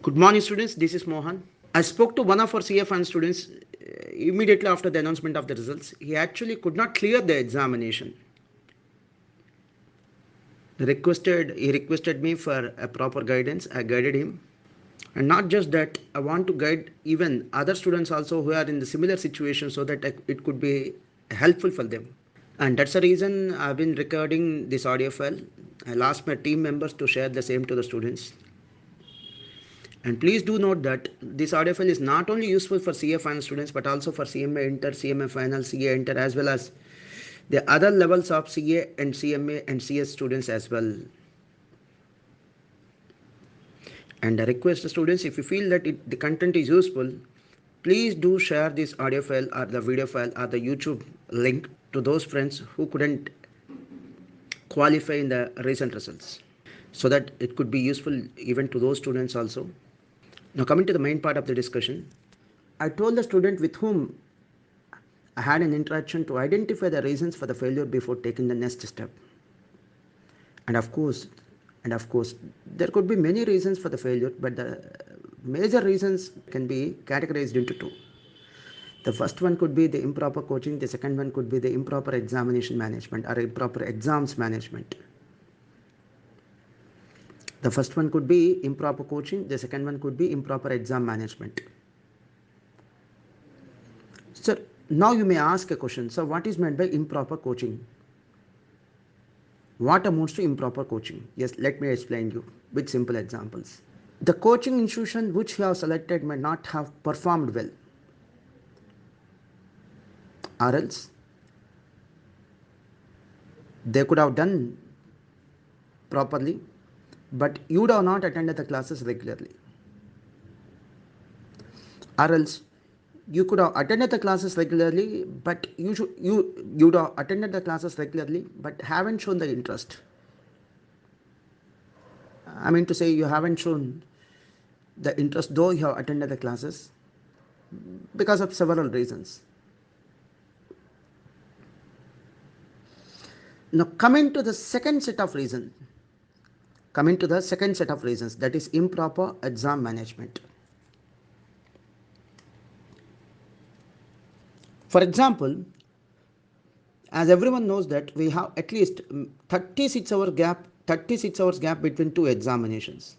Good morning, students. This is Mohan. I spoke to one of our CFN students immediately after the announcement of the results. He actually could not clear the examination. He requested me for a proper guidance. I guided him. And not just that, I want to guide even other students also who are in the similar situation so that it could be helpful for them. And that's the reason I've been recording this audio file. I'll ask my team members to share the same to the students. And please do note that this audio file is not only useful for CA final students but also for CMA Inter, CMA final, CA Inter as well as the other levels of CA and CMA and CS students as well. And I request the students, if you feel that the content is useful, please do share this audio file or the video file or the YouTube link to those friends who couldn't qualify in the recent results so that it could be useful even to those students also. Now coming to the main part of the discussion, I told the student with whom I had an interaction to identify the reasons for the failure before taking the next step. And of course, there could be many reasons for the failure, but the major reasons can be categorized into two. The first one could be the improper coaching, the second one could be the improper examination management or improper exams management. The first one could be improper coaching, the second one could be improper exam management. So now you may ask a question, so what is meant by improper coaching? What amounts to improper coaching? Yes, let me explain you with simple examples. The coaching institution which you have selected may not have performed well, or else they could have done properly, but you would have not attended the classes regularly, or else you could have attended the classes regularly, but you would have attended the classes regularly, but haven't shown the interest. I mean to say, you haven't shown the interest though you have attended the classes because of several reasons. Now coming to the second set of reasons, that is improper exam management. For example, as everyone knows that we have at least 36 hours gap between two examinations.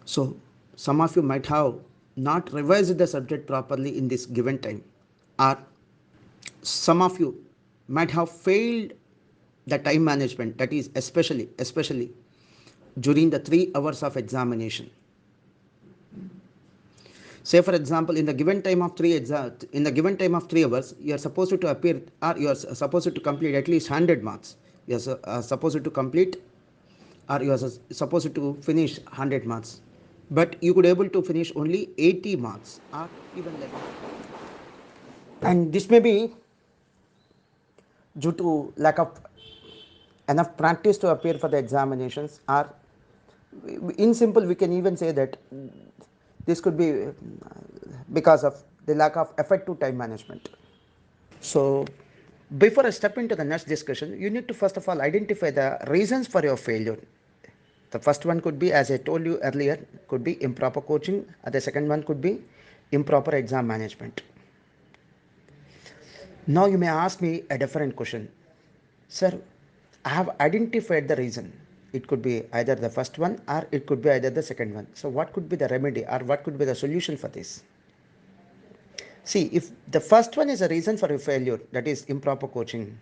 So some of you might have not revised the subject properly in this given time, or some of you might have failed the time management, that is especially during the 3 hours of examination. Say for example, in the given time of 3 hours, you are supposed to appear, or you are supposed to complete at least 100 marks. You are supposed to complete, or you are supposed to finish 100 marks, but you could able to finish only 80 marks or even less. And this may be due to lack of enough practice to appear for the examinations, or in simple we can even say that this could be because of the lack of effective time management. So before I step into the next discussion, you need to first of all identify the reasons for your failure. The first one could be, as I told you earlier, could be improper coaching, the second one could be improper exam management. Now you may ask me a different question. Sir, I have identified the reason. It could be either the first one or it could be either the second one. So what could be the remedy or what could be the solution for this? See, if the first one is a reason for your failure, that is improper coaching,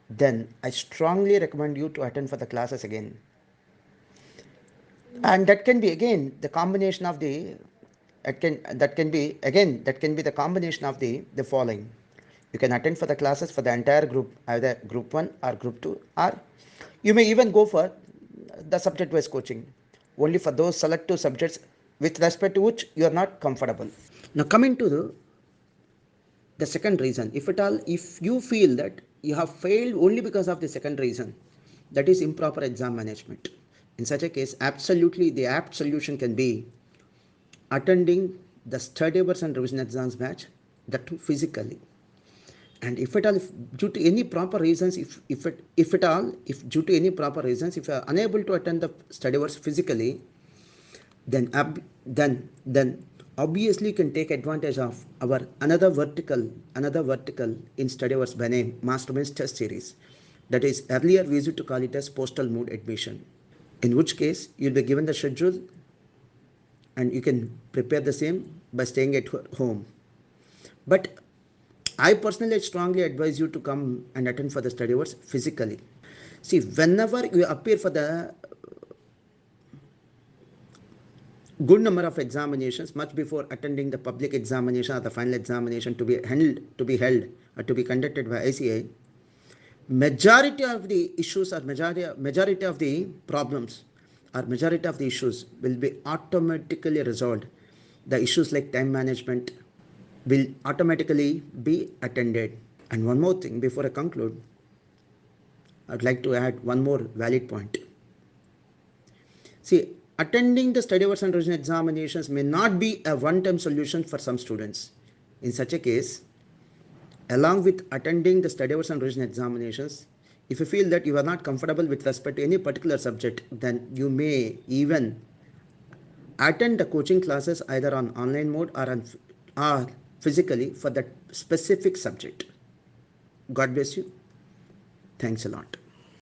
then I strongly recommend you to attend for the classes again. And that can be again the combination of the that can be the combination of the following. You can attend for the classes for the entire group, either group 1 or group 2, or you may even go for the subject wise coaching only for those selective subjects with respect to which you are not comfortable. Now coming to the second reason, if you feel that you have failed only because of the second reason, that is improper exam management, in such a case absolutely the apt solution can be attending the study hours and revision exams batch, that too physically. And if at all, if due to any proper reasons, if due to any proper reasons, if you are unable to attend the study hours physically, then obviously you can take advantage of our another vertical in study hours by name Masterminds Test Series. That is, earlier we used to call it as postal mode admission. In which case, you'll be given the schedule and you can prepare the same by staying at home. But I personally strongly advise you to come and attend for the study hours physically. See, whenever you appear for the good number of examinations much before attending the public examination or the final examination to be held or to be conducted by ICI, majority of the issues or majority of the problems or majority of the issues will be automatically resolved. The issues like time management will automatically be attended. And one more thing before I conclude, I'd like to add one more valid point. See, attending the study hours and revision examinations may not be a one-time solution for some students. In such a case, along with attending the study hours and revision examinations, if you feel that you are not comfortable with respect to any particular subject, then you may even attend the coaching classes either on online mode or physically for that specific subject. God bless you. Thanks a lot.